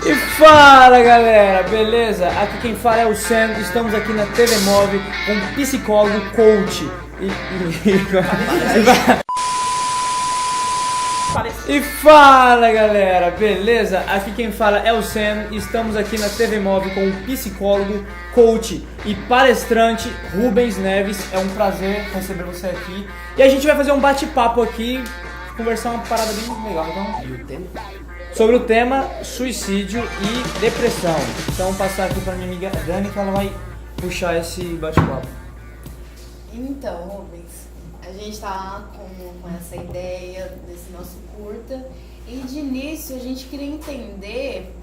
E fala galera, beleza? Aqui quem fala é o Sam, estamos aqui na TV Move com um psicólogo coach. E fala galera, beleza? Aqui quem fala é o Sam, estamos aqui na TV Move com um psicólogo, coach e palestrante Rubens Neves. É um prazer receber você aqui. E a gente vai fazer um bate-papo aqui, conversar uma parada bem legal, então. Sobre o tema suicídio e depressão. Então vou passar aqui para minha amiga Dani que ela vai puxar esse bate-papo. Então, Rubens, a gente tá com essa ideia desse nosso curta e de início a gente queria entender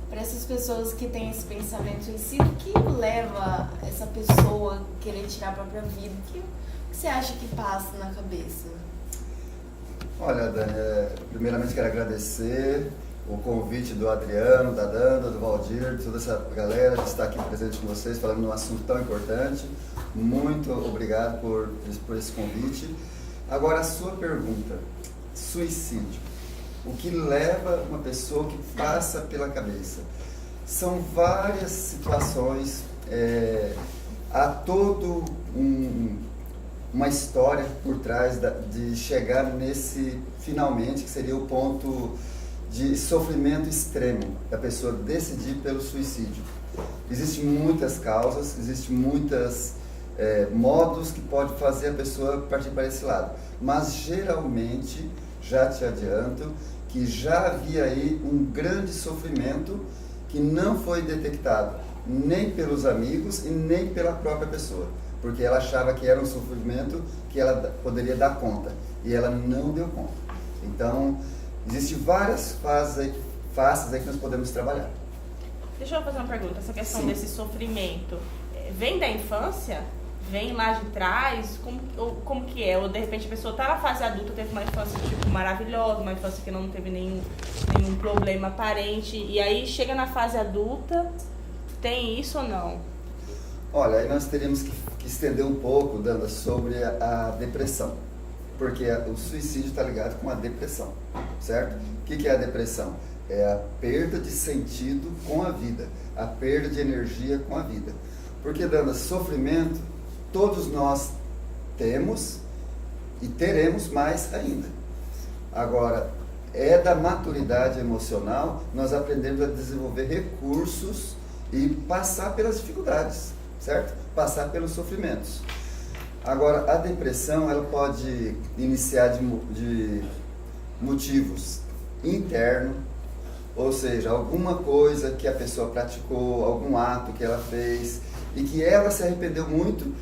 para essas pessoas que têm esse pensamento suicida, o que leva essa pessoa a querer tirar a própria vida? O que você acha que passa na cabeça? Olha, Dani, primeiramente quero agradecer o convite do Adriano, da Danda, do Valdir, de toda essa galera de estar aqui presente com vocês, falando de um assunto tão importante. Muito obrigado por esse convite. Agora, a sua pergunta, suicídio. O que leva uma pessoa que passa pela cabeça? São várias situações, há todo uma história por trás de chegar nesse, finalmente, que seria o ponto de sofrimento extremo, da pessoa decidir pelo suicídio. Existem muitas causas, existem muitos modos que pode fazer a pessoa partir para esse lado, mas geralmente, já te adianto, que já havia aí um grande sofrimento que não foi detectado, nem pelos amigos e nem pela própria pessoa. Porque ela achava que era um sofrimento que ela poderia dar conta, e ela não deu conta. Então, existem várias faces aí que nós podemos trabalhar. Deixa eu fazer uma pergunta, essa questão Sim. desse sofrimento, vem da infância? Vem lá de trás? Como que é? Ou de repente a pessoa está na fase adulta, teve uma infância tipo maravilhosa, uma infância que não teve nenhum problema aparente, e aí chega na fase adulta, tem isso ou não? Olha, aí nós teríamos que estender um pouco, Danda, sobre a depressão, porque o suicídio está ligado com a depressão, certo? O que é a depressão? É a perda de sentido com a vida, a perda de energia com a vida. Porque, Danda, sofrimento, todos nós temos e teremos mais ainda. Agora, é da maturidade emocional nós aprendemos a desenvolver recursos e passar pelas dificuldades, certo? Passar pelos sofrimentos. Agora, a depressão, ela pode iniciar de motivos internos, ou seja, alguma coisa que a pessoa praticou, algum ato que ela fez e que ela se arrependeu muito,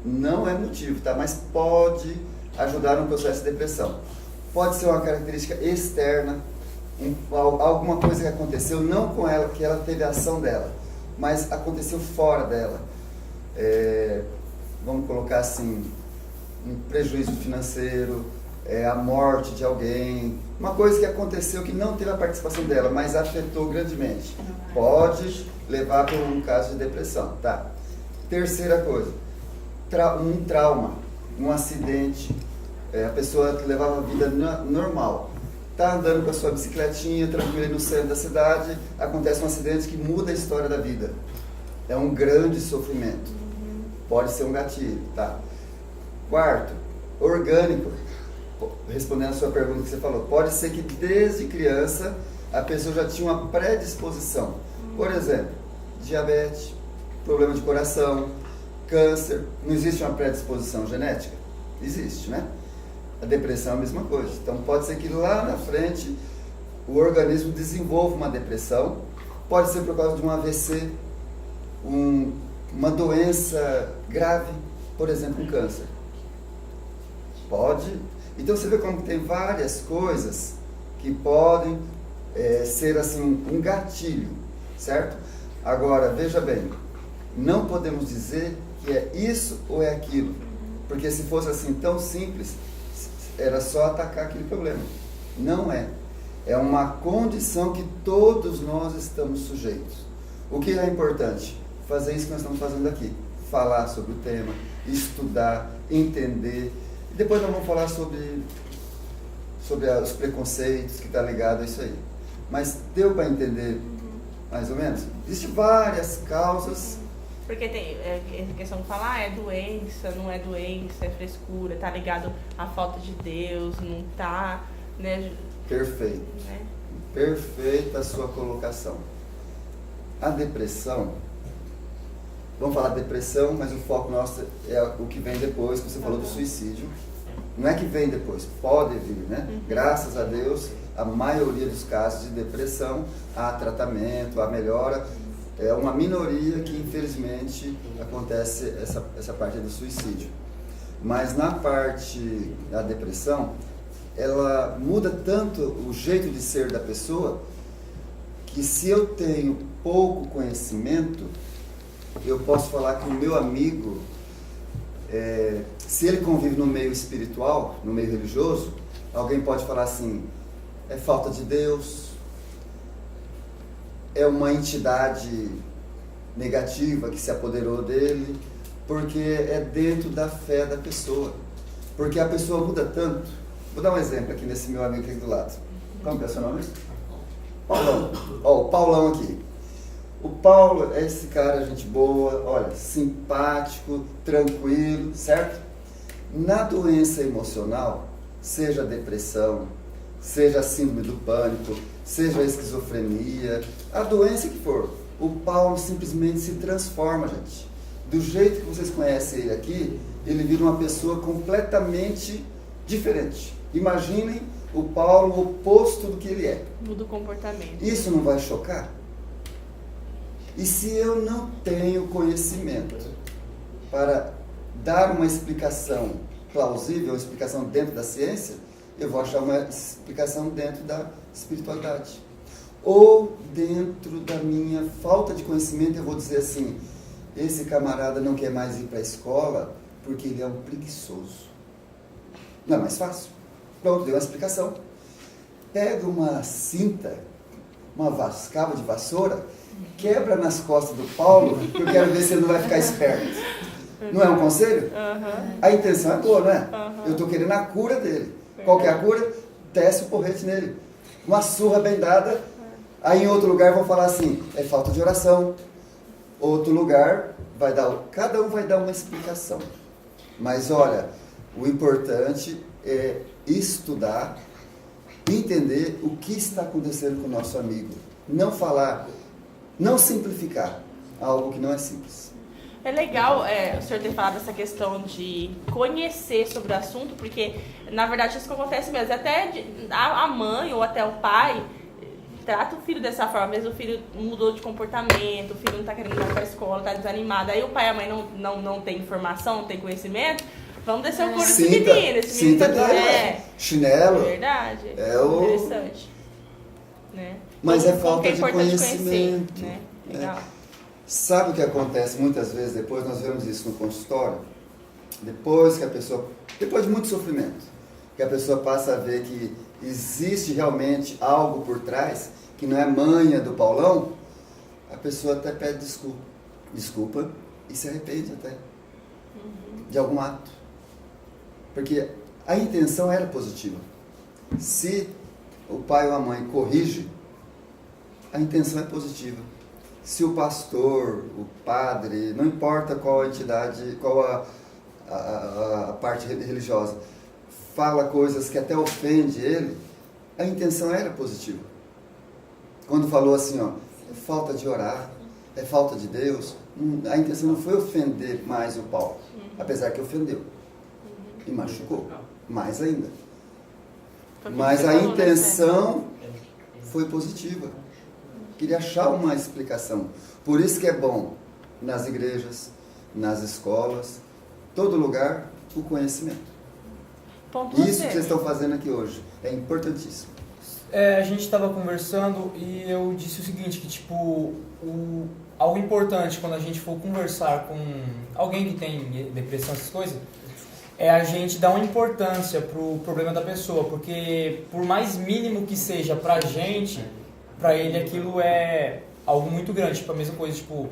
não é motivo, tá? Mas pode ajudar no processo de depressão. Pode ser uma característica externa, alguma coisa que aconteceu, não com ela, que ela teve a ação dela, mas aconteceu fora dela. Vamos colocar assim, um prejuízo financeiro, a morte de alguém, uma coisa que aconteceu que não teve a participação dela, mas afetou grandemente. Pode levar para um caso de depressão, tá? Terceira coisa, um trauma, um acidente, a pessoa levava a vida normal. Está andando com a sua bicicletinha, tranquila no centro da cidade, acontece um acidente que muda a história da vida. É um grande sofrimento. Pode ser um gatilho, tá? Quarto, orgânico. Respondendo a sua pergunta que você falou, pode ser que desde criança a pessoa já tinha uma predisposição. Por exemplo, diabetes, problema de coração, câncer. Não existe uma predisposição genética? Existe, né? A depressão é a mesma coisa. Então pode ser que lá na frente o organismo desenvolva uma depressão. Pode ser por causa de um AVC, uma doença grave, por exemplo, um câncer. Pode. Então você vê como tem várias coisas que podem ser assim um gatilho, certo? Agora, veja bem, não podemos dizer que é isso ou é aquilo, porque se fosse assim tão simples, era só atacar aquele problema. Não é. É uma condição que todos nós estamos sujeitos. O que é importante? Fazer isso que nós estamos fazendo aqui. Falar sobre o tema, estudar, entender. E depois nós vamos falar sobre os preconceitos que está ligado a isso aí. Mas deu para entender mais ou menos? Existem várias causas. Porque tem questão de falar, é doença, não é doença, é frescura, tá ligado à falta de Deus, não tá, né? Perfeito. Né? Perfeita a sua colocação. A depressão, vamos falar depressão, mas o foco nosso é o que vem depois, que você falou do suicídio. Não é que vem depois, pode vir, né? Graças a Deus, a maioria dos casos de depressão há tratamento, há melhora. É uma minoria que, infelizmente, acontece essa parte do suicídio. Mas na parte da depressão, ela muda tanto o jeito de ser da pessoa, que se eu tenho pouco conhecimento, eu posso falar que o meu amigo, se ele convive no meio espiritual, no meio religioso, alguém pode falar assim, é falta de Deus, é uma entidade negativa que se apoderou dele, porque é dentro da fé da pessoa. Porque a pessoa muda tanto. Vou dar um exemplo aqui nesse meu amigo aqui do lado. Como que é o seu nome? Paulão. Ó, o Paulão aqui. O Paulo é esse cara, gente boa, olha, simpático, tranquilo, certo? Na doença emocional, seja depressão, seja a síndrome do pânico, seja a esquizofrenia, a doença que for, o Paulo simplesmente se transforma, gente. Do jeito que vocês conhecem ele aqui, ele vira uma pessoa completamente diferente. Imaginem o Paulo o oposto do que ele é. Muda o comportamento. Isso não vai chocar? E se eu não tenho conhecimento para dar uma explicação plausível, uma explicação dentro da ciência, eu vou achar uma explicação dentro da espiritualidade. Ou dentro da minha falta de conhecimento, eu vou dizer assim, esse camarada não quer mais ir para a escola porque ele é um preguiçoso. Não é mais fácil? Pronto, deu uma explicação. Pega uma cinta, uma cabo de vassoura, quebra nas costas do Paulo, que eu quero ver se ele não vai ficar esperto. Não é um conselho? A intenção é boa, não é? Eu estou querendo a cura dele. Qual que é a cura? Desce o porrete nele. Uma surra bem dada. Aí em outro lugar vão falar assim, é falta de oração. Outro lugar, cada um vai dar uma explicação. Mas olha, o importante é estudar, entender o que está acontecendo com o nosso amigo. Não falar, não simplificar algo que não é simples. É legal o senhor ter falado essa questão de conhecer sobre o assunto, porque, na verdade, isso que acontece mesmo. Até a mãe ou até o pai trata o filho dessa forma. Às vezes o filho mudou de comportamento, o filho não está querendo ir para a escola, está desanimado. Aí o pai e a mãe não tem informação, não tem conhecimento. Vamos descer o couro desse menino. Esse menino tá chinelo. Verdade. Interessante. Né? Mas então, é falta de conhecimento. Conhecer, né? Legal. Sabe o que acontece muitas vezes depois? Nós vemos isso no consultório. Depois de muito sofrimento, que a pessoa passa a ver que existe realmente algo por trás, que não é manha do Paulão, a pessoa até pede desculpa e se arrepende até de algum ato. Porque a intenção era positiva. Se o pai ou a mãe corrige, a intenção é positiva. Se o pastor, o padre, não importa qual a entidade, qual a parte religiosa, fala coisas que até ofende ele, a intenção era positiva. Quando falou assim, ó, é falta de orar, é falta de Deus, a intenção não foi ofender mais o Paulo, apesar que ofendeu. E machucou, mais ainda. Mas a intenção foi positiva. Queria achar uma explicação. Por isso que é bom, nas igrejas, nas escolas, todo lugar, o conhecimento. Isso que vocês estão fazendo aqui hoje é importantíssimo. A gente estava conversando e eu disse o seguinte, que tipo, algo importante quando a gente for conversar com alguém que tem depressão, essas coisas, é a gente dar uma importância pro problema da pessoa, porque por mais mínimo que seja pra gente, pra ele aquilo é algo muito grande. Tipo, a mesma coisa, tipo,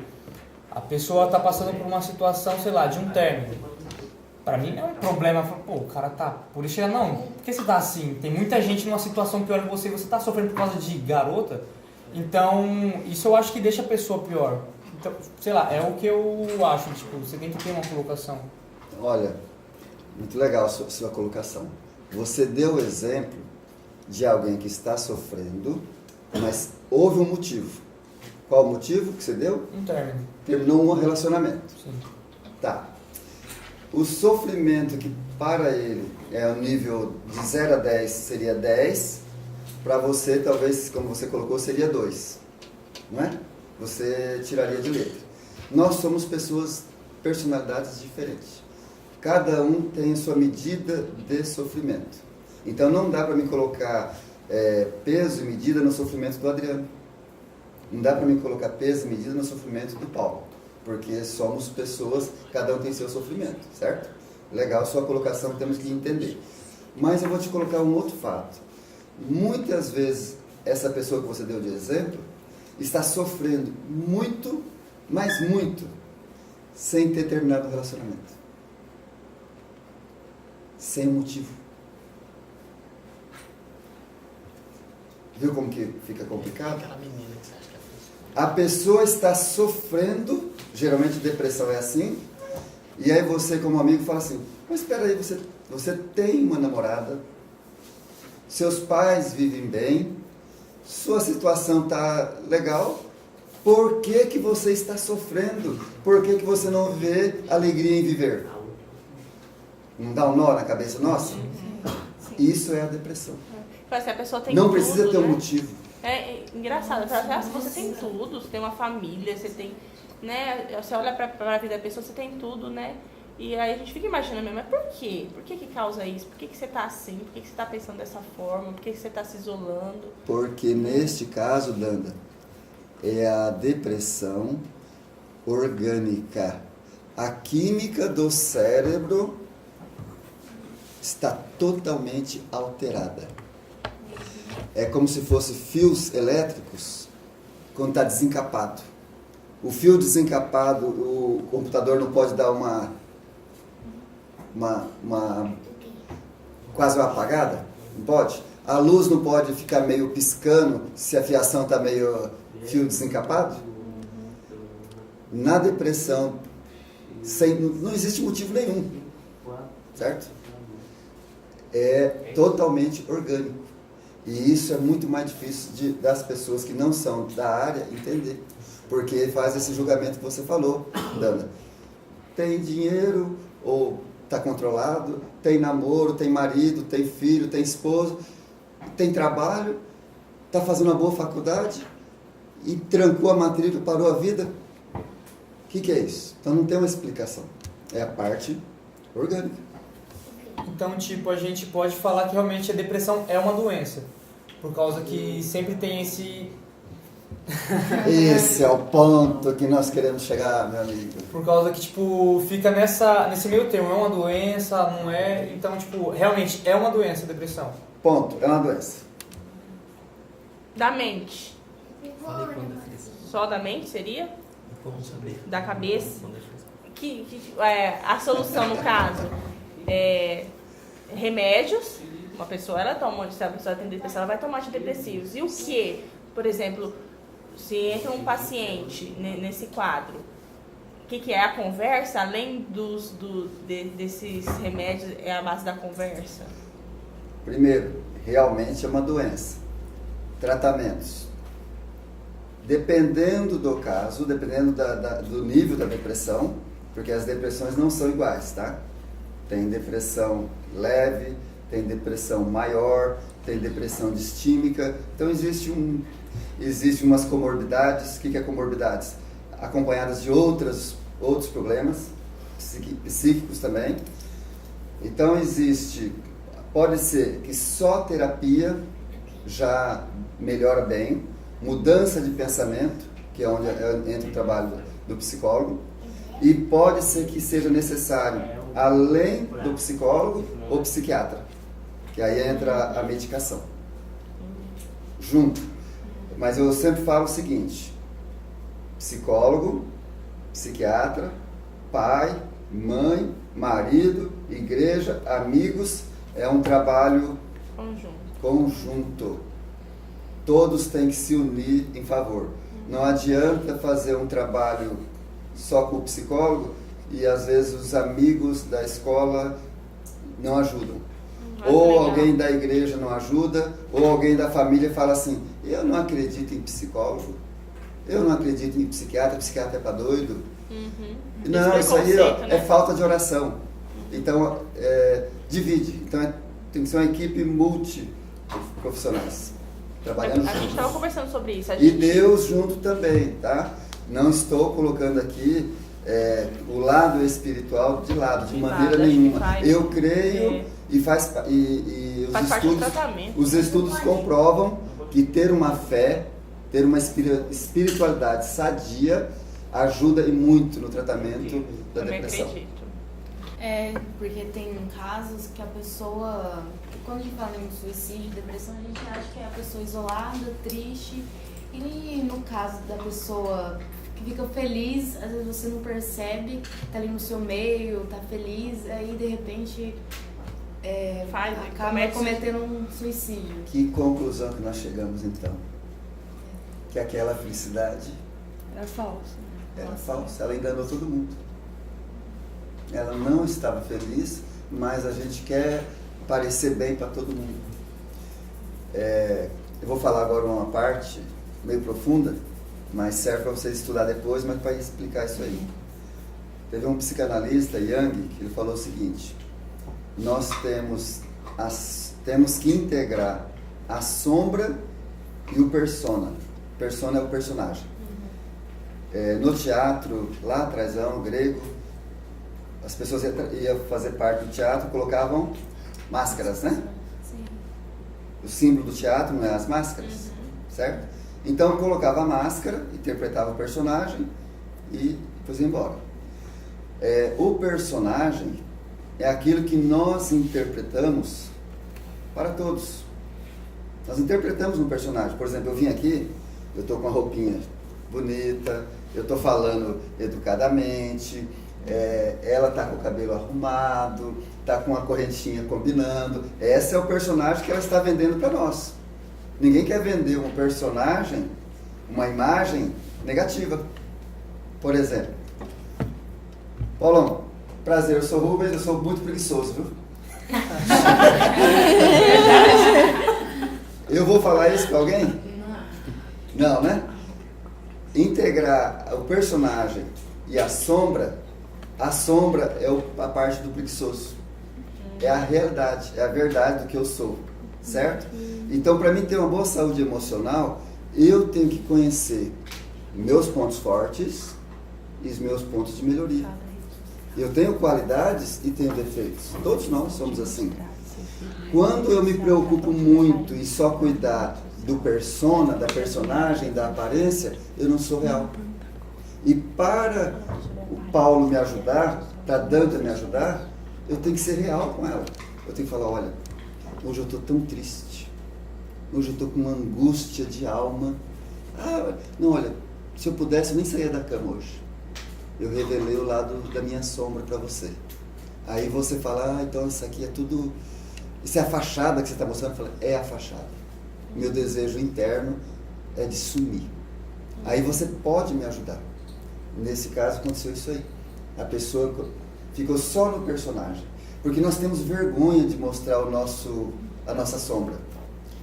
a pessoa tá passando por uma situação, sei lá, de um término. Pra mim não é um problema. Pô, o cara tá... Por isso não. Por que você tá assim? Tem muita gente numa situação pior que você e você tá sofrendo por causa de garota. Então, isso eu acho que deixa a pessoa pior. Então, sei lá, é o que eu acho. Tipo, você tem que ter uma colocação. Olha, muito legal a sua colocação. Você deu o exemplo de alguém que está sofrendo, mas houve um motivo. Qual o motivo que você deu? Um término. Terminou um relacionamento. Sim. Tá. O sofrimento que para ele é o nível de 0 a 10 seria 10, para você talvez, como você colocou, seria 2. Não é? Você tiraria de letra. Nós somos pessoas, personalidades diferentes. Cada um tem a sua medida de sofrimento. Então não dá para me colocar peso e medida no sofrimento do Adriano. Não dá para me colocar peso e medida no sofrimento do Paulo. Porque somos pessoas, cada um tem seu sofrimento, certo? Legal, sua colocação temos que entender. Mas eu vou te colocar um outro fato. Muitas vezes, essa pessoa que você deu de exemplo, está sofrendo muito, mas muito, sem ter terminado o relacionamento. Sem motivo. Viu como que fica complicado? Aquela menina que você acha que é A pessoa está sofrendo, geralmente depressão é assim, e aí você como amigo fala assim, mas espera aí, você tem uma namorada, seus pais vivem bem, sua situação está legal, por que você está sofrendo? Por que você não vê alegria em viver? Não dá um nó na cabeça nossa? Isso é a depressão. Assim, a pessoa tem Não tudo, precisa ter um né? motivo. É engraçado, você tem tudo, você tem uma família, você tem, né, você olha pra vida da pessoa, você tem tudo, né, e aí a gente fica imaginando mesmo, mas por quê? Por que causa isso? Por que você tá assim? Por que você tá pensando dessa forma? Por que você tá se isolando? Porque neste caso, Danda, é a depressão orgânica. A química do cérebro está totalmente alterada. É como se fosse fios elétricos quando está desencapado. O fio desencapado, o computador não pode dar quase uma apagada? Não pode? A luz não pode ficar meio piscando se a fiação está meio fio desencapado? Na depressão, não existe motivo nenhum, certo? É totalmente orgânico. E isso é muito mais difícil das pessoas que não são da área entender. Porque faz esse julgamento que você falou, Dana. Tem dinheiro ou está controlado, tem namoro, tem marido, tem filho, tem esposo, tem trabalho, está fazendo uma boa faculdade e trancou a matrícula, parou a vida. O que é isso? Então não tem uma explicação. É a parte orgânica. Então, tipo, a gente pode falar que realmente a depressão é uma doença. Por causa que sempre tem esse... Esse é o ponto que nós queremos chegar, meu amigo. Por causa que, tipo, fica nesse meio termo. É uma doença, não é... Então, tipo, realmente é uma doença a depressão. Ponto. É uma doença. Da mente. Falei quando eu fiz. Só da mente seria? Como saber? Da cabeça? Quando eu fiz. A solução, no caso, é remédios. Uma pessoa, se a pessoa tem depressão, ela vai tomar antidepressivos. E o que? Por exemplo, se entra um paciente nesse quadro, o que é a conversa? Além desses remédios, é a base da conversa? Primeiro, realmente é uma doença. Tratamentos. Dependendo do caso, dependendo do nível da depressão, porque as depressões não são iguais, tá? Tem depressão leve, tem depressão maior, tem depressão distímica. Então existe umas comorbidades. O que é comorbidades? Acompanhadas de outros problemas psíquicos também. Então pode ser que só terapia já melhora bem, mudança de pensamento, que é onde entra o trabalho do psicólogo, e pode ser que seja necessário, além do psicólogo, o psiquiatra, que aí entra a medicação, junto. Mas eu sempre falo o seguinte, psicólogo, psiquiatra, pai, mãe, marido, igreja, amigos, é um trabalho conjunto. Todos têm que se unir em favor. Não adianta fazer um trabalho só com o psicólogo e às vezes os amigos da escola não ajudam. Ou alguém da igreja não ajuda, ou alguém da família fala assim, eu não acredito em psicólogo, eu não acredito em psiquiatra é para doido. Não, isso aí é falta de oração. Então, divide. Então, tem que ser uma equipe multiprofissionais, trabalhando juntos. A gente estava conversando sobre isso. E Deus junto também, tá? Não estou colocando aqui o lado espiritual de lado, de maneira nenhuma. Eu creio e os estudos comprovam que ter uma fé, ter uma espiritualidade sadia ajuda e muito no tratamento da depressão. Porque tem casos que a pessoa, quando a gente fala em suicídio, depressão, a gente acha que é a pessoa isolada, triste, e no caso da pessoa que fica feliz, às vezes você não percebe, tá ali no seu meio, tá feliz, aí de repente acaba cometendo um suicídio. Que conclusão que nós chegamos então? Que aquela felicidade era falsa. Era falsa, ela enganou todo mundo. Ela não estava feliz, mas a gente quer parecer bem para todo mundo. Eu vou falar agora uma parte meio profunda, mas serve para vocês estudar depois, mas para explicar isso aí. Teve um psicanalista, Jung, que ele falou o seguinte: nós temos que integrar a sombra e o persona. Persona é o personagem. No teatro, lá atrás, grego, as pessoas iam fazer parte do teatro, colocavam máscaras, né? Sim. O símbolo do teatro não é as máscaras, certo? Então colocava a máscara, interpretava o personagem e depois ia embora. O personagem é aquilo que nós interpretamos para todos. Nós interpretamos um personagem. Por exemplo, eu vim aqui, eu estou com uma roupinha bonita, eu estou falando educadamente, ela está com o cabelo arrumado, está com uma correntinha combinando. Esse é o personagem que ela está vendendo para nós. Ninguém quer vender um personagem, uma imagem negativa. Por exemplo, Paulão, prazer, eu sou Rubens, eu sou muito preguiçoso, viu? Eu vou falar isso para alguém? Não, né? Integrar o personagem e a sombra é a parte do preguiçoso. É a realidade, é a verdade do que eu sou, certo? Então, para mim ter uma boa saúde emocional, eu tenho que conhecer meus pontos fortes e os meus pontos de melhoria. Eu tenho qualidades e tenho defeitos. Todos nós somos assim. Quando eu me preocupo muito em só cuidar do persona, da personagem, da aparência, eu não sou real. E para o Paulo me ajudar, para a Danta me ajudar, eu tenho que ser real com ela. Eu tenho que falar, olha, hoje eu estou tão triste. Hoje eu estou com uma angústia de alma. Não, olha, se eu pudesse, eu nem saía da cama hoje. Eu revelei o lado da minha sombra para você. Aí você fala, então isso aqui é tudo... Isso é a fachada que você está mostrando? Eu falo, é a fachada. Meu desejo interno é de sumir. Aí você pode me ajudar. Nesse caso aconteceu isso aí. A pessoa ficou só no personagem. Porque nós temos vergonha de mostrar a nossa sombra.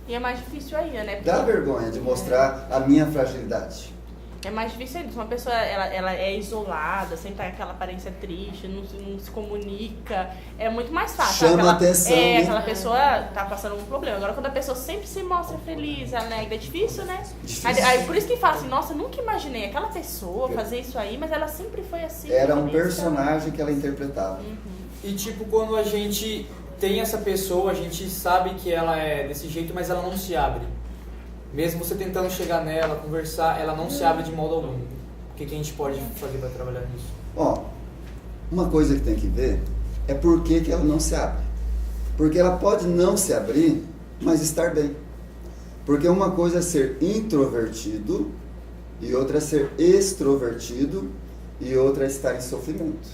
E é mais difícil ainda, né? Dá vergonha de mostrar a minha fragilidade. É mais difícil ainda. Se uma pessoa ela é isolada, sempre tá com aquela aparência triste, não se comunica, é muito mais fácil. Chama atenção. Aquela pessoa tá passando algum problema. Agora, quando a pessoa sempre se mostra feliz, alegre, é difícil, né? Difícil. Aí, por isso que fala assim, nossa, nunca imaginei aquela pessoa fazer isso aí, mas ela sempre foi assim. Era um personagem que ela interpretava. E tipo, quando a gente tem essa pessoa, a gente sabe que ela é desse jeito, mas ela não se abre. Mesmo você tentando chegar nela, conversar, ela não se abre de modo algum. O que a gente pode fazer para trabalhar nisso? Uma coisa que tem que ver é por que ela não se abre. Porque ela pode não se abrir, mas estar bem. Porque uma coisa é ser introvertido, e outra é ser extrovertido, e outra é estar em sofrimento.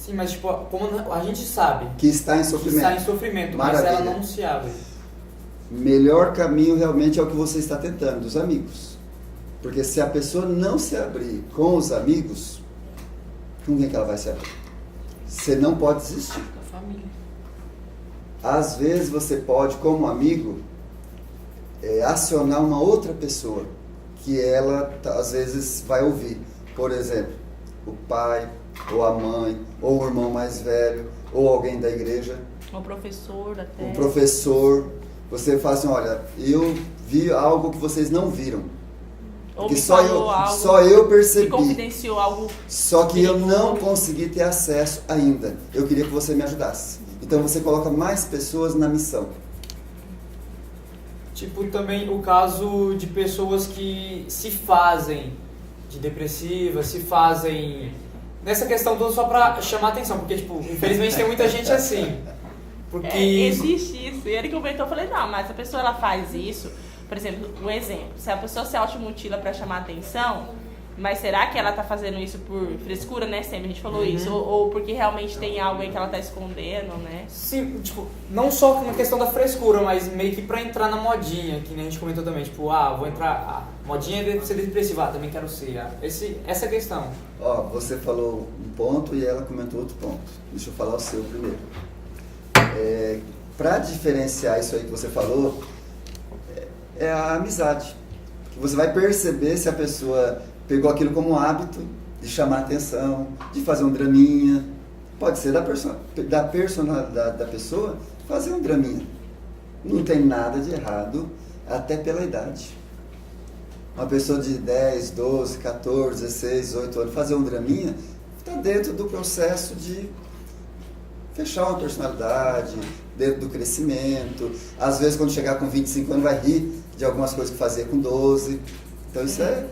Sim, mas tipo, como a gente sabe que está em que sofrimento. está em sofrimento, mas Maravilha. ela não se abre. Melhor caminho realmente é o que você está tentando, dos amigos. Porque se a pessoa não se abrir com os amigos, com quem que ela vai se abrir? Você não pode desistir. Com a família. Às vezes você pode, como amigo, acionar uma outra pessoa que ela às vezes vai ouvir. Por exemplo, o pai, ou a mãe, ou o irmão mais velho, ou alguém da igreja, O professor até. um professor. Você fala assim, olha, eu vi algo que vocês não viram. Ou Porque me só falou algo, eu me percebi. confidenciou algo. Só que eu não perigoso. consegui ter acesso ainda. Eu queria que você me ajudasse. Então você coloca mais pessoas na missão. Tipo, também o caso de pessoas que se fazem de depressivas, se fazem... Nessa questão toda só pra chamar atenção, porque, tipo, infelizmente tem muita gente assim. Porque... Existe isso. E ele comentou, eu falei, não, mas a pessoa ela faz isso, por exemplo, um exemplo, se a pessoa se automutila pra chamar atenção, mas será que ela tá fazendo isso por frescura, né? Sempre a gente falou isso, ou porque realmente tem algo aí que ela tá escondendo, né? Sim, tipo, não só na questão da frescura, mas meio que pra entrar na modinha, que nem a gente comentou também, tipo, vou entrar, modinha é ser depressiva, também quero ser, essa questão. Ó, você falou um ponto e ela comentou outro ponto. Deixa eu falar o seu primeiro. Para diferenciar isso aí que você falou, é a amizade. Que você vai perceber se a pessoa pegou aquilo como um hábito de chamar atenção, de fazer um draminha. Pode ser da personalidade da pessoa fazer um draminha. Não tem nada de errado, até pela idade. Uma pessoa de 10, 12, 14, 16, 18 anos fazer um draminha está dentro do processo de fechar uma personalidade, dentro do crescimento. Às vezes, quando chegar com 25 anos, vai rir de algumas coisas que fazia com 12. Então, isso é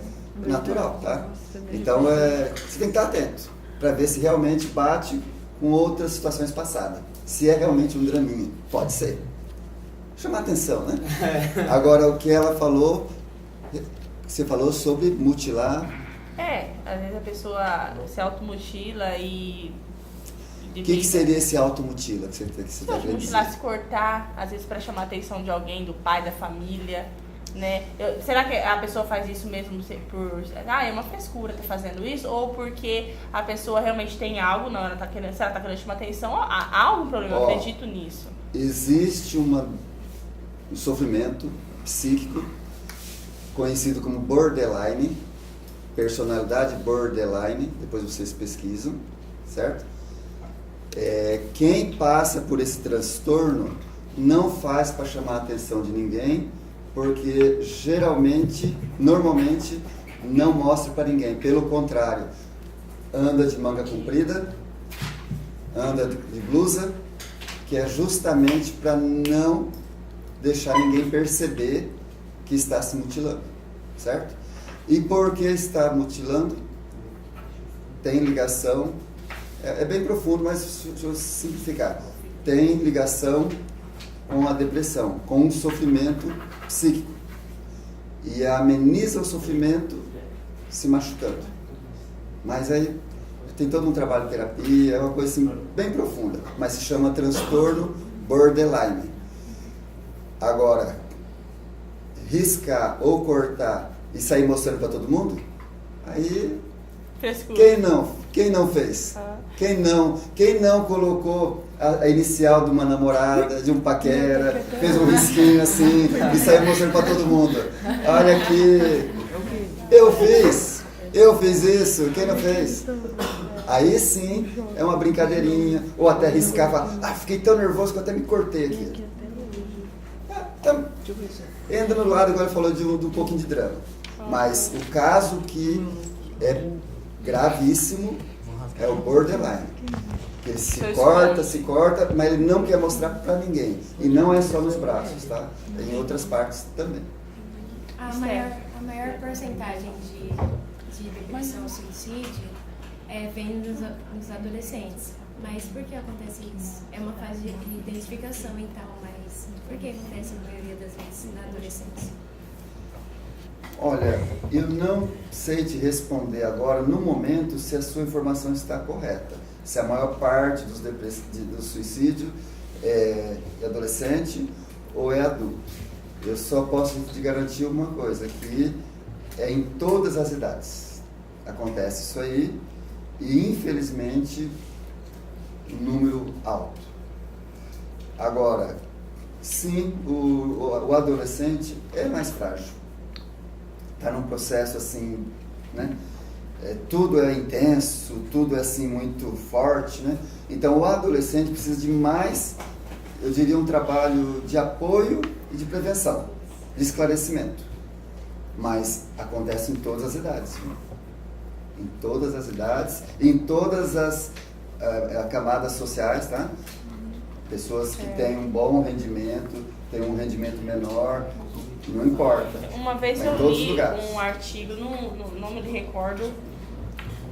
natural, tá? Então, você tem que estar atento para ver se realmente bate com outras situações passadas. Se é realmente um draminha. Pode ser. Chamar atenção, né? Agora, o que ela falou, você falou sobre mutilar. Às vezes a pessoa se automutila e... O que seria esse automutila que você está querendo dizer? Mutilar, se cortar, às vezes para chamar a atenção de alguém, do pai, da família, né? Será que a pessoa faz isso mesmo por... é uma frescura tá fazendo isso? Ou porque a pessoa realmente tem algo, não, se ela está querendo chamar atenção, há algum problema, eu acredito nisso. Existe um sofrimento psíquico conhecido como borderline, personalidade borderline, depois vocês pesquisam, certo? Quem passa por esse transtorno não faz para chamar a atenção de ninguém, porque normalmente não mostra para ninguém. Pelo contrário, anda de manga comprida, anda de blusa, que é justamente para não deixar ninguém perceber que está se mutilando, certo? E por que está mutilando? Tem ligação, é bem profundo, mas deixa eu simplificar. Tem ligação com a depressão, com um sofrimento psíquico. E ameniza o sofrimento se machucando. Mas aí tem todo um trabalho de terapia, é uma coisa assim, bem profunda, mas se chama transtorno borderline. Agora, riscar ou cortar e sair mostrando para todo mundo, aí Frescura. quem não fez? Quem não colocou a inicial de uma namorada, de um paquera, fez um risquinho assim e saiu mostrando para todo mundo? Olha aqui, eu fiz isso, quem não fez? Aí sim é uma brincadeirinha, ou até riscar, falar, fiquei tão nervoso que eu até me cortei aqui. Então, entra no lado, agora falou de um pouquinho de drama. Mas o caso que é gravíssimo é o borderline. Ele se corta, mas ele não quer mostrar para ninguém. E não é só nos braços, tá? Tem em outras partes também. A maior porcentagem de depressão e suicídio vem nos adolescentes. Mas por que acontece isso? É uma fase de identificação então, mas por que acontece a maioria das vezes na adolescência? Olha, eu não sei te responder agora, no momento, se a sua informação está correta. se a maior parte do suicídio é adolescente ou é adulto. Eu só posso te garantir uma coisa, que é em todas as idades. Acontece isso aí e, infelizmente, um número alto. Agora, sim, o adolescente é mais frágil. Está num processo assim, né? Tudo é intenso, tudo é assim muito forte, né? Então o adolescente precisa de mais, eu diria, um trabalho de apoio e de prevenção, de esclarecimento. Mas acontece em todas as idades, né? Em todas as idades, em todas as camadas sociais, tá? Pessoas que têm um bom rendimento, têm um rendimento menor, não importa. Uma vez eu li um artigo, não me recordo,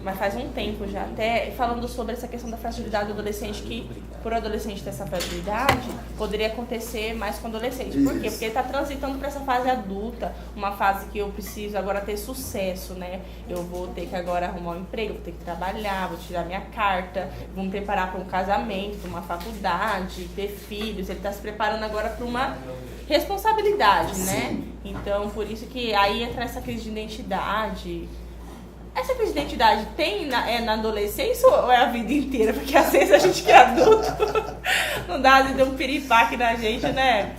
mas faz um tempo já, até falando sobre essa questão da fragilidade do adolescente, que por adolescente ter essa fragilidade, poderia acontecer mais com adolescente. Por quê? Porque ele está transitando para essa fase adulta, uma fase que eu preciso agora ter sucesso, né? Eu vou ter que agora arrumar um emprego, vou ter que trabalhar, vou tirar minha carta, vou me preparar para um casamento, para uma faculdade, ter filhos. Ele está se preparando agora para uma responsabilidade, né? Então, por isso que aí entra essa crise de identidade. Essa crise de identidade tem na adolescência ou é a vida inteira? Porque às vezes a gente que é adulto não dá, às vezes deu um piripaque na gente, né?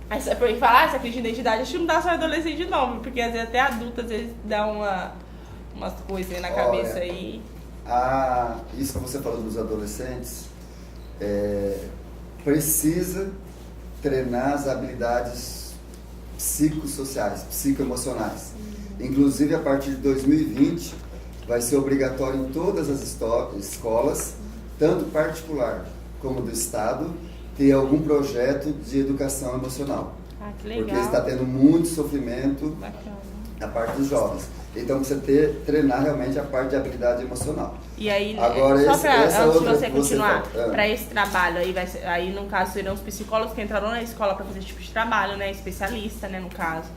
Essa crise de identidade, acho que não dá só adolescente não, porque às vezes até adulto às vezes dá umas coisas aí na cabeça aí. Isso que você falou dos adolescentes, precisa treinar as habilidades psicossociais, psicoemocionais. Inclusive, a partir de 2020, vai ser obrigatório em todas as escolas, tanto particular como do Estado, ter algum projeto de educação emocional. Que legal. Porque está tendo muito sofrimento da parte dos jovens. Então, precisa treinar realmente a parte de habilidade emocional. E aí, agora, só para antes de você que continuar, para esse trabalho, aí no caso serão os psicólogos que entraram na escola para fazer esse tipo de trabalho, né? Especialista, né, no caso.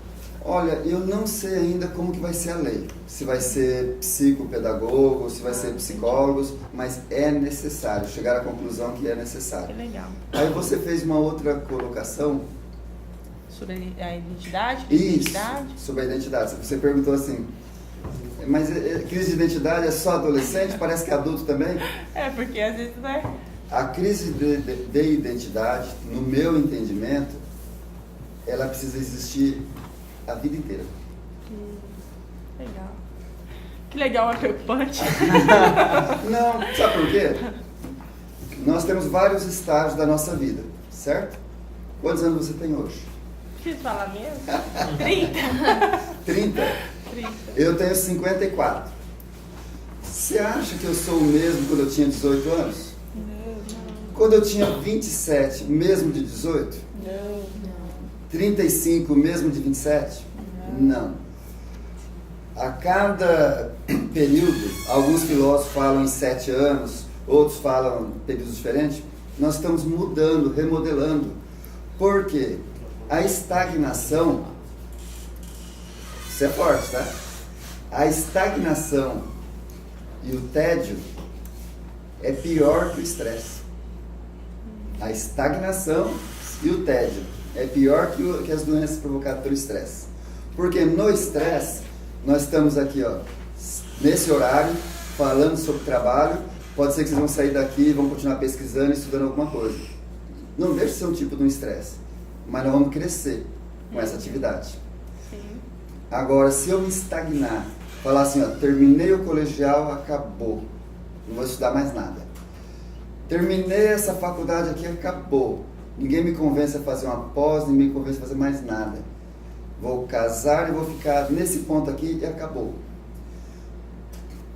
Olha, eu não sei ainda como que vai ser a lei. Se vai ser psicopedagogo, se vai ser psicólogos, mas é necessário, chegar à conclusão que é necessário. Que legal. Aí você fez uma outra colocação. Sobre a identidade? Isso, sobre a identidade. Você perguntou assim, mas crise de identidade é só adolescente? Parece que é adulto também? Porque às vezes, né? A crise de identidade, no meu entendimento, ela precisa existir a vida inteira. Legal. Que legal, é preocupante. Não, sabe por quê? Nós temos vários estágios da nossa vida, certo? Quantos anos você tem hoje? Preciso falar mesmo? 30. 30? 30. Eu tenho 54. Você acha que eu sou o mesmo quando eu tinha 18 anos? Não. Quando eu tinha 27, mesmo de 18? Não. 35, mesmo de 27? Não. A cada período, alguns filósofos falam em 7 anos, outros falam em períodos diferentes, nós estamos mudando, remodelando. Por quê? A estagnação, isso é forte, tá? A estagnação e o tédio é pior que o estresse. A estagnação e o tédio é pior que as doenças provocadas pelo estresse. Porque no estresse, nós estamos aqui, ó, nesse horário, falando sobre trabalho, pode ser que vocês vão sair daqui e vão continuar pesquisando e estudando alguma coisa. Não deixa de ser um tipo de um estresse, mas nós vamos crescer com essa atividade. Sim. Agora, se eu me estagnar, falar assim, ó, terminei o colegial, acabou, não vou estudar mais nada. Terminei essa faculdade aqui, acabou. Ninguém me convence a fazer uma pós, ninguém me convence a fazer mais nada. Vou casar e vou ficar nesse ponto aqui e acabou.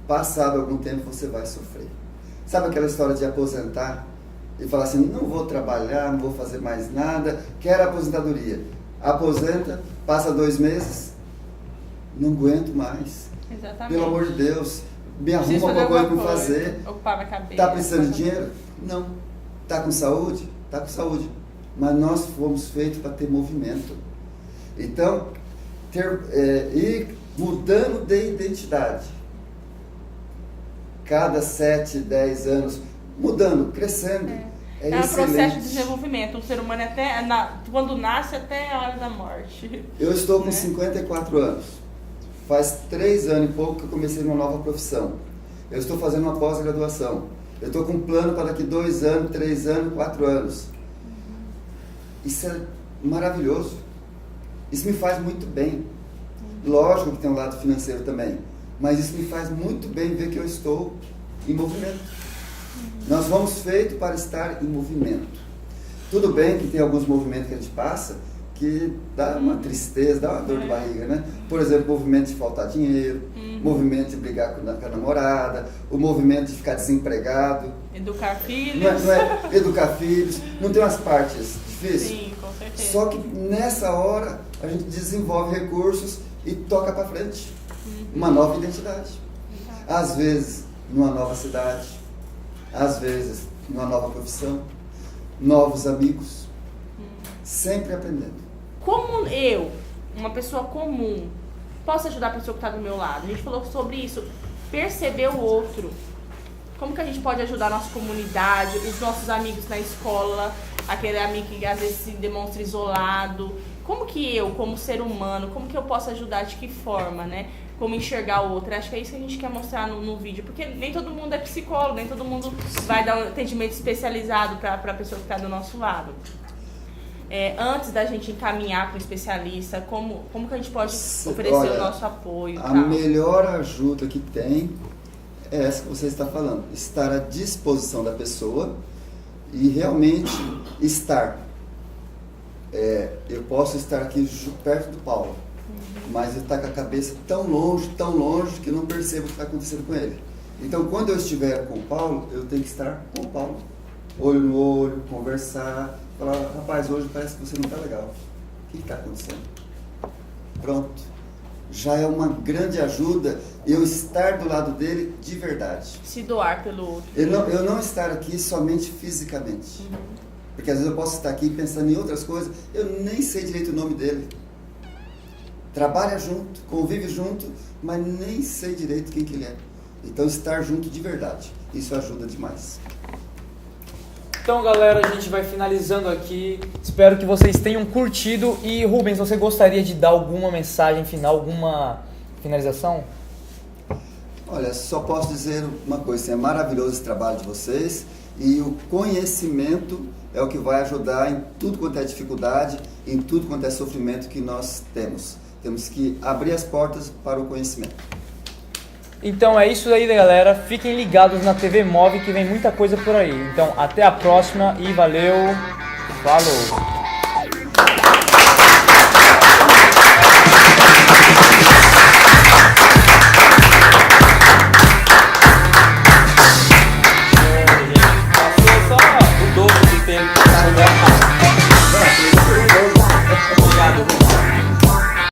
Passado algum tempo você vai sofrer. Sabe aquela história de aposentar e falar assim, não vou trabalhar, não vou fazer mais nada, quero aposentadoria. Aposenta, passa 2 meses, não aguento mais. Exatamente. Pelo amor de Deus, me arruma alguma coisa para fazer. Ocupar minha cabeça. Está precisando de dinheiro? Não. Está com saúde? Está com saúde. Mas nós fomos feitos para ter movimento. Então, ir mudando de identidade. cada 7, 10 anos, mudando, crescendo. É um processo de excelente. desenvolvimento. O ser humano quando nasce até a hora da morte. Eu estou com Né? 54 anos. Faz 3 anos e pouco que eu comecei uma nova profissão. Eu estou fazendo uma pós-graduação. Eu estou com um plano para daqui 2 anos, 3 anos, 4 anos. Isso é maravilhoso. Isso me faz muito bem. Lógico que tem um lado financeiro também, mas isso me faz muito bem ver que eu estou em movimento. Nós fomos feitos para estar em movimento. Tudo bem que tem alguns movimentos que a gente passa que dá uma tristeza, dá uma dor de barriga, né? Por exemplo, o movimento de faltar dinheiro, o movimento de brigar com a namorada, o movimento de ficar desempregado. Educar filhos. Não é educar filhos, não tem umas partes difíceis? Sim, com certeza. Só que nessa hora a gente desenvolve recursos e toca para frente. Uma nova identidade. Às vezes numa nova cidade, às vezes numa nova profissão, novos amigos, sempre aprendendo. Como eu, uma pessoa comum, posso ajudar a pessoa que está do meu lado? A gente falou sobre isso, perceber o outro. Como que a gente pode ajudar a nossa comunidade, os nossos amigos na escola, aquele amigo que às vezes se demonstra isolado? Como que eu, como ser humano, como que eu posso ajudar, de que forma, né? Como enxergar o outro? Acho que é isso que a gente quer mostrar no vídeo, porque nem todo mundo é psicólogo, nem todo mundo vai dar um atendimento especializado para a pessoa que está do nosso lado. Antes da gente encaminhar para o especialista, como que a gente pode oferecer o nosso apoio? A melhor ajuda que tem é essa que você está falando, estar à disposição da pessoa e realmente estar. Eu posso estar aqui perto do Paulo, mas ele está com a cabeça tão longe que não percebo o que está acontecendo com ele. Então, quando eu estiver com o Paulo, eu tenho que estar com o Paulo, olho no olho, conversar, falar: rapaz, hoje parece que você não está legal. O que está acontecendo? Pronto. Já é uma grande ajuda eu estar do lado dele de verdade. Se doar pelo outro. Eu não estar aqui somente fisicamente. Porque às vezes eu posso estar aqui pensando em outras coisas, eu nem sei direito o nome dele. Trabalha junto, convive junto, mas nem sei direito quem que ele é. Então estar junto de verdade, isso ajuda demais. Então, galera, a gente vai finalizando aqui. Espero que vocês tenham curtido. E, Rubens, você gostaria de dar alguma mensagem final, alguma finalização? Olha, só posso dizer uma coisa, assim, é maravilhoso esse trabalho de vocês e o conhecimento é o que vai ajudar em tudo quanto é dificuldade, em tudo quanto é sofrimento que nós temos. Temos que abrir as portas para o conhecimento. Então é isso aí, galera. Fiquem ligados na TV Move que vem muita coisa por aí. Então até a próxima e valeu. Falou!